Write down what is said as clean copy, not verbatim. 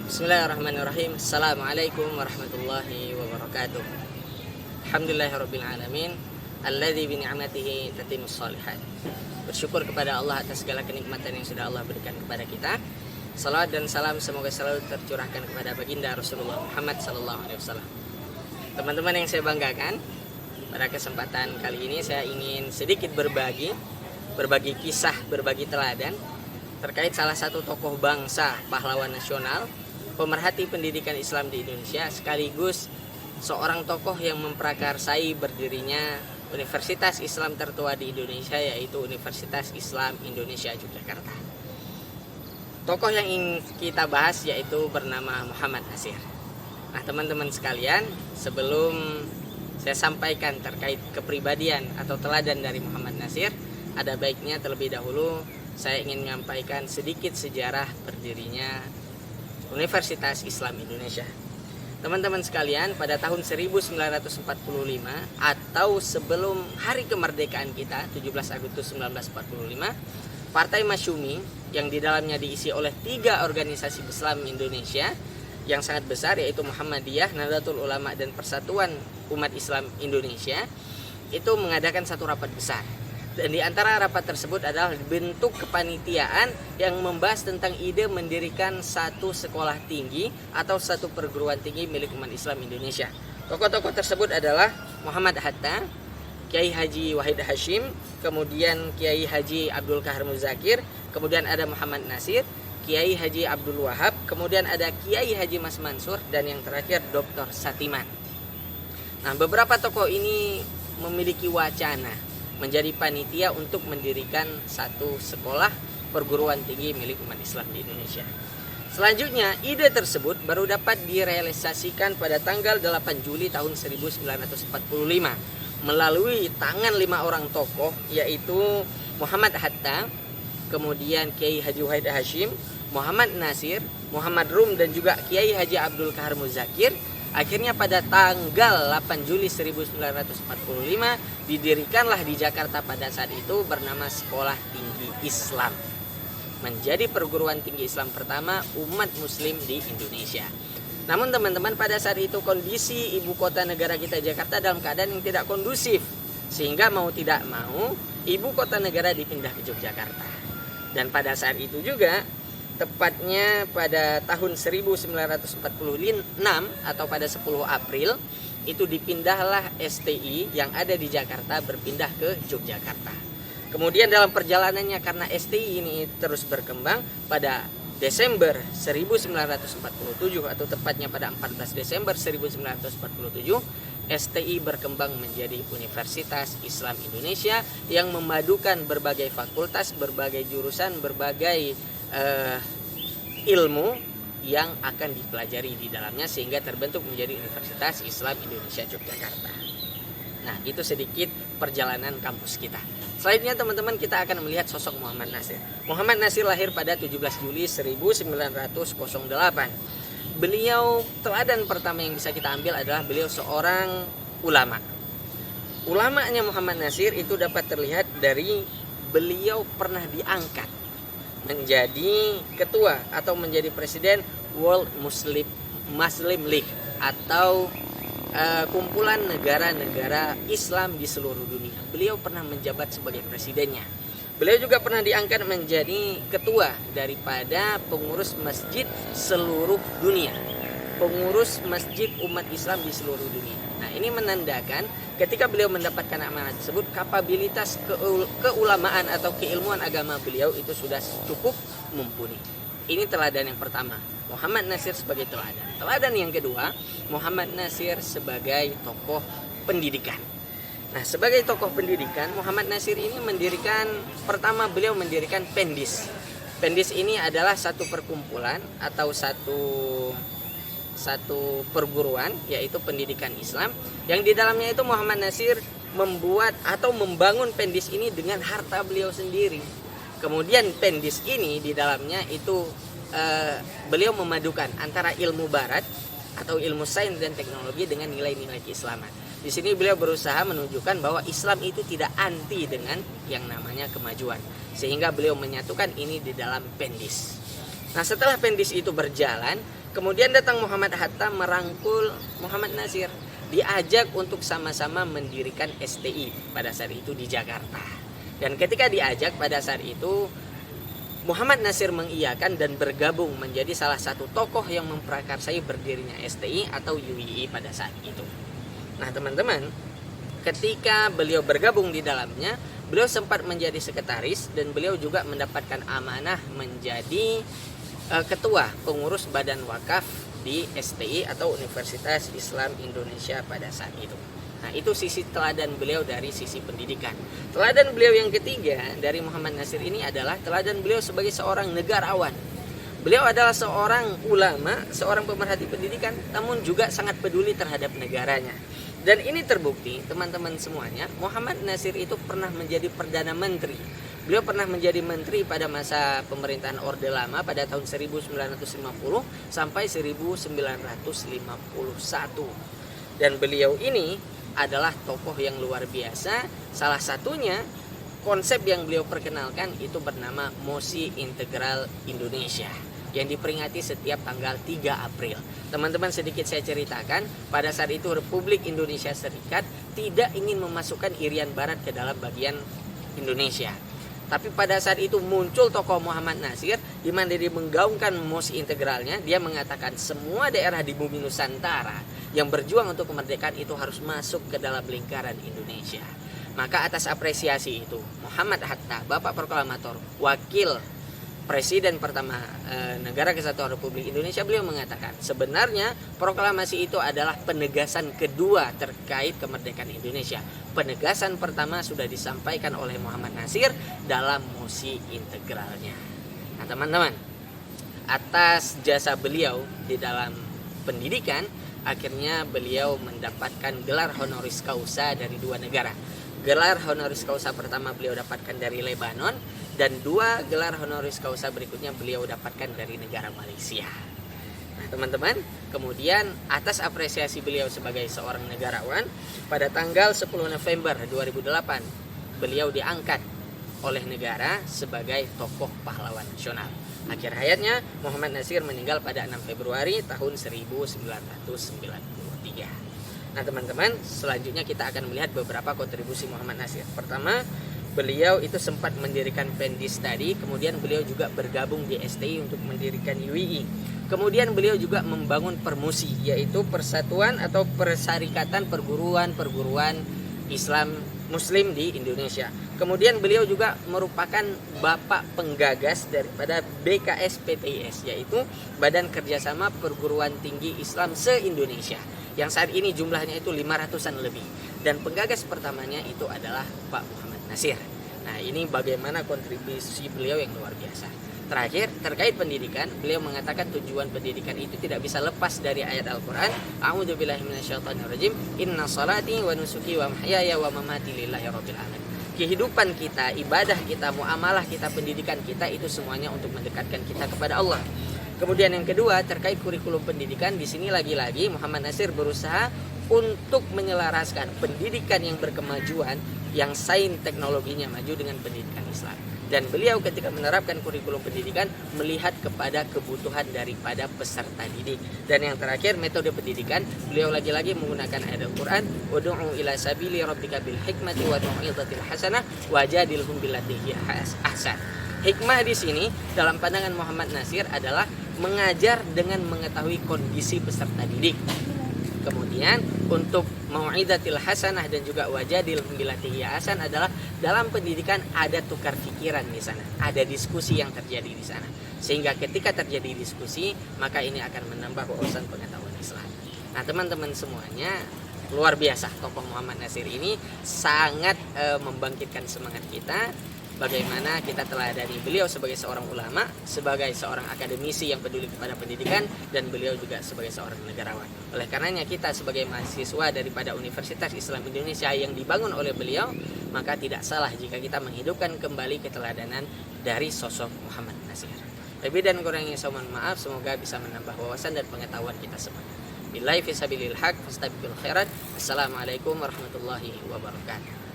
Bismillahirrahmanirrahim. Assalamualaikum warahmatullahi wabarakatuh. Alhamdulillahirabbil alamin alladzi bi ni'matihi tatimmus shalihat. Bersyukur kepada Allah atas segala kenikmatan yang sudah Allah berikan kepada kita. Salawat dan salam semoga selalu tercurahkan kepada baginda Rasulullah Muhammad sallallahu alaihi wasallam. Teman-teman yang saya banggakan, pada kesempatan kali ini saya ingin sedikit berbagi kisah, berbagi teladan terkait salah satu tokoh bangsa, pahlawan nasional, pemerhati pendidikan Islam di Indonesia, sekaligus seorang tokoh yang memprakarsai berdirinya Universitas Islam tertua di Indonesia, yaitu Universitas Islam Indonesia Yogyakarta. Tokoh yang ingin kita bahas yaitu bernama Muhammad Natsir. Nah, teman-teman sekalian, sebelum saya sampaikan terkait kepribadian atau teladan dari Muhammad Natsir, ada baiknya terlebih dahulu saya ingin menyampaikan sedikit sejarah berdirinya Universitas Islam Indonesia. Teman-teman sekalian, pada tahun 1945 atau sebelum hari kemerdekaan kita, 17 Agustus 1945, Partai Masyumi yang di dalamnya diisi oleh 3 organisasi Islam Indonesia yang sangat besar, yaitu Muhammadiyah, Nahdlatul Ulama, dan Persatuan Umat Islam Indonesia, itu mengadakan satu rapat besar. Dan di antara rapat tersebut adalah bentuk kepanitiaan yang membahas tentang ide mendirikan satu sekolah tinggi atau satu perguruan tinggi milik umat Islam Indonesia. Tokoh-tokoh tersebut adalah Muhammad Hatta, Kiai Haji Wahid Hasyim, kemudian Kiai Haji Abdul Kahar Muzakir, kemudian ada Muhammad Natsir, Kiai Haji Abdul Wahab, kemudian ada Kiai Haji Mas Mansur, dan yang terakhir Dr. Satiman. Nah, beberapa tokoh ini memiliki wacana menjadi panitia untuk mendirikan satu sekolah perguruan tinggi milik umat Islam di Indonesia. Selanjutnya, ide tersebut baru dapat direalisasikan pada tanggal 8 Juli tahun 1945 melalui tangan 5 orang tokoh, yaitu Muhammad Hatta, kemudian Kiai Haji Wahid Hasyim, Muhammad Natsir, Muhammad Rum, dan juga Kiai Haji Abdul Kahar Muzakir. Akhirnya pada tanggal 8 Juli 1945 didirikanlah di Jakarta pada saat itu bernama Sekolah Tinggi Islam. Menjadi perguruan tinggi Islam pertama umat muslim di Indonesia. Namun teman-teman, pada saat itu kondisi ibu kota negara kita Jakarta dalam keadaan yang tidak kondusif, sehingga mau tidak mau ibu kota negara dipindah ke Yogyakarta. Dan pada saat itu juga, tepatnya pada tahun 1946 atau pada 10 April itu dipindahlah STI yang ada di Jakarta berpindah ke Yogyakarta. Kemudian dalam perjalanannya, karena STI ini terus berkembang, pada Desember 1947 atau tepatnya pada 14 Desember 1947 STI berkembang menjadi Universitas Islam Indonesia yang memadukan berbagai fakultas, berbagai jurusan, berbagai ilmu yang akan dipelajari di dalamnya, sehingga terbentuk menjadi Universitas Islam Indonesia Yogyakarta. Nah, itu sedikit perjalanan kampus kita. Selanjutnya teman-teman, kita akan melihat sosok Muhammad Natsir. Muhammad Natsir lahir pada 17 Juli 1908. Beliau, teladan pertama yang bisa kita ambil adalah beliau seorang ulama. Ulamanya Muhammad Natsir itu dapat terlihat dari beliau pernah diangkat menjadi ketua atau menjadi presiden World Muslim League atau kumpulan negara-negara Islam di seluruh dunia. Beliau pernah menjabat sebagai presidennya. Beliau juga pernah diangkat menjadi ketua daripada pengurus masjid seluruh dunia, pengurus masjid umat Islam di seluruh dunia. Nah, ini menandakan ketika beliau mendapatkan amanah tersebut, kapabilitas keulamaan atau keilmuan agama beliau itu sudah cukup mumpuni. Ini teladan yang pertama, Muhammad Natsir sebagai teladan. Teladan yang kedua, Muhammad Natsir sebagai tokoh pendidikan. Nah, sebagai tokoh pendidikan, Muhammad Natsir ini pertama beliau mendirikan Pendis. Pendis ini adalah satu perkumpulan atau satu perguruan, yaitu pendidikan Islam, yang di dalamnya itu Muhammad Natsir membuat atau membangun Pendis ini dengan harta beliau sendiri. Kemudian Pendis ini di dalamnya itu beliau memadukan antara ilmu barat atau ilmu sains dan teknologi dengan nilai-nilai keislaman. Di sini beliau berusaha menunjukkan bahwa Islam itu tidak anti dengan yang namanya kemajuan, sehingga beliau menyatukan ini di dalam Pendis. Nah, setelah Pendis itu berjalan, Kemudian datang Muhammad Hatta merangkul Muhammad Nasir, diajak untuk sama-sama mendirikan STI pada saat itu di Jakarta. Dan ketika diajak pada saat itu, Muhammad Nasir mengiyakan dan bergabung menjadi salah satu tokoh yang memprakarsai berdirinya STI atau UII pada saat itu. Nah teman-teman, ketika beliau bergabung di dalamnya, beliau sempat menjadi sekretaris dan beliau juga mendapatkan amanah menjadi ketua pengurus badan wakaf di STI atau Universitas Islam Indonesia pada saat itu. Nah itu sisi teladan beliau dari sisi pendidikan. Teladan beliau yang ketiga dari Muhammad Nasir ini adalah teladan beliau sebagai seorang negarawan. Beliau adalah seorang ulama, seorang pemerhati pendidikan, namun juga sangat peduli terhadap negaranya. Dan ini terbukti teman-teman semuanya, Muhammad Nasir itu pernah menjadi Perdana Menteri. Beliau pernah menjadi menteri pada masa pemerintahan Orde Lama pada tahun 1950 sampai 1951. Dan beliau ini adalah tokoh yang luar biasa. Salah satunya konsep yang beliau perkenalkan itu bernama Mosi Integral Indonesia yang diperingati setiap tanggal 3 April. Teman-teman, sedikit saya ceritakan, pada saat itu Republik Indonesia Serikat tidak ingin memasukkan Irian Barat ke dalam bagian Indonesia. Tapi pada saat itu muncul tokoh Muhammad Nasir di mana dia menggaungkan Mosi integralnya. Dia mengatakan semua daerah di bumi Nusantara yang berjuang untuk kemerdekaan itu harus masuk ke dalam lingkaran Indonesia. Maka atas apresiasi itu, Muhammad Hatta, Bapak Proklamator, wakil Presiden pertama Negara Kesatuan Republik Indonesia, beliau mengatakan sebenarnya proklamasi itu adalah penegasan kedua terkait kemerdekaan Indonesia. Penegasan pertama sudah disampaikan oleh Muhammad Nasir dalam Mosi integralnya. Nah teman-teman, atas jasa beliau di dalam pendidikan, akhirnya beliau mendapatkan gelar honoris causa dari dua negara. Gelar honoris causa pertama beliau dapatkan dari Lebanon, dan dua gelar honoris causa berikutnya beliau dapatkan dari negara Malaysia. Nah teman-teman, kemudian atas apresiasi beliau sebagai seorang negarawan, pada tanggal 10 November 2008 beliau diangkat oleh negara sebagai tokoh pahlawan nasional. Akhir hayatnya Muhammad Nasir meninggal pada 6 Februari tahun 1993. Nah teman-teman, selanjutnya kita akan melihat beberapa kontribusi Muhammad Nasir. Pertama, beliau itu sempat mendirikan Pendis tadi, kemudian beliau juga bergabung di STI untuk mendirikan UII. Kemudian beliau juga membangun Permusi, yaitu persatuan atau persyarikatan perguruan-perguruan Islam Muslim di Indonesia. Kemudian beliau juga merupakan bapak penggagas daripada BKSPTIS, yaitu Badan Kerjasama Perguruan Tinggi Islam se-Indonesia, yang saat ini jumlahnya itu 500-an lebih. Dan penggagas pertamanya itu adalah Pak Muhammad Nasir. Nah ini bagaimana kontribusi beliau yang luar biasa. Terakhir, terkait pendidikan, beliau mengatakan tujuan pendidikan itu tidak bisa lepas dari ayat Al-Quran. A'udzubillahi minasyaitonirrajim. Inna salati wa nusuki wa mahyaya wa mamati lillahi rabbil alamin. Kehidupan kita, ibadah kita, muamalah kita, pendidikan kita itu semuanya untuk mendekatkan kita kepada Allah. Kemudian yang kedua, terkait kurikulum pendidikan, di sini lagi-lagi Muhammad Nasir berusaha untuk menyelaraskan pendidikan yang berkemajuan, yang sains teknologinya maju dengan pendidikan Islam. Dan beliau ketika menerapkan kurikulum pendidikan melihat kepada kebutuhan daripada peserta didik. Dan yang terakhir, metode pendidikan, beliau lagi-lagi menggunakan ayat Al-Quran, ud'u ila sabili rabbika bil hikmati wa mau'izatil hasanah wajadilhum billati hiya ahsan. Hikmah di sini dalam pandangan Muhammad Nasir adalah mengajar dengan mengetahui kondisi peserta didik. Kemudian untuk mau'izatil hasanah dan juga wajadil billati hiya ahsan adalah dalam pendidikan ada tukar pikiran di sana, ada diskusi yang terjadi di sana. Sehingga ketika terjadi diskusi, maka ini akan menambah wawasan pengetahuan Islam. Nah, teman-teman semuanya, luar biasa tokoh Muhammad Nasir ini sangat membangkitkan semangat kita. Bagaimana kita teladani beliau sebagai seorang ulama, sebagai seorang akademisi yang peduli kepada pendidikan, dan beliau juga sebagai seorang negarawan. Oleh karenanya kita sebagai mahasiswa daripada Universitas Islam Indonesia yang dibangun oleh beliau, maka tidak salah jika kita menghidupkan kembali keteladanan dari sosok Muhammad Nasir. Lebih dan kurangnya saya mohon maaf, semoga bisa menambah wawasan dan pengetahuan kita semua. Billahi fi sabilil haq fastabiqul khairat. Assalamualaikum warahmatullahi wabarakatuh.